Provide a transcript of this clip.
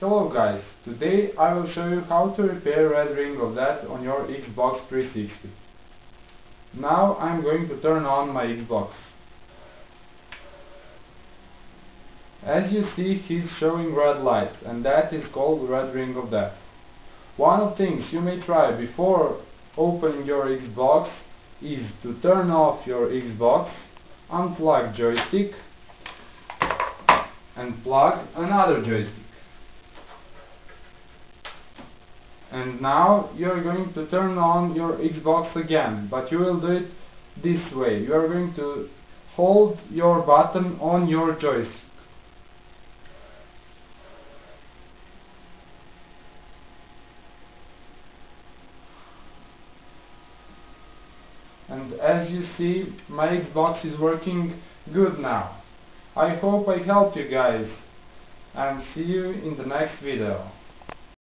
Hello guys, today I will show you how to repair red ring of death on your Xbox 360. Now I'm going to turn on my Xbox. As you see, he's showing red lights, and that is called red ring of death. One of the things you may try before opening your Xbox is to turn off your Xbox, unplug joystick and plug another joystick. And now you are going to turn on your Xbox again, but you will do it this way. You are going to hold your button on your joystick. And as you see, my Xbox is working good now. I hope I helped you guys, and see you in the next video.